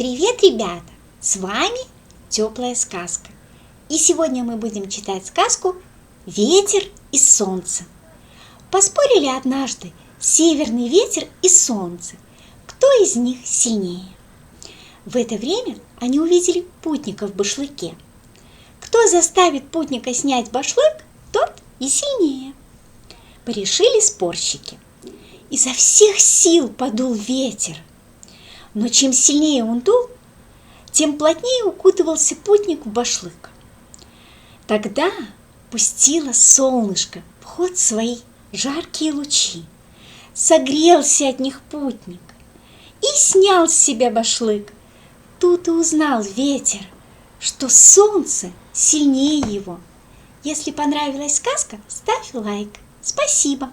Привет, ребята! С вами Теплая сказка. И сегодня мы будем читать сказку «Ветер и солнце». Поспорили однажды северный ветер и солнце, кто из них сильнее. В это время они увидели путника в башлыке. Кто заставит путника снять башлык, тот и сильнее. Порешили спорщики. Изо всех сил подул ветер. Но чем сильнее он дул, тем плотнее укутывался путник в башлык. Тогда пустило солнышко в ход свои жаркие лучи. Согрелся от них путник и снял с себя башлык. Тут и узнал ветер, что солнце сильнее его. Если понравилась сказка, ставь лайк. Спасибо!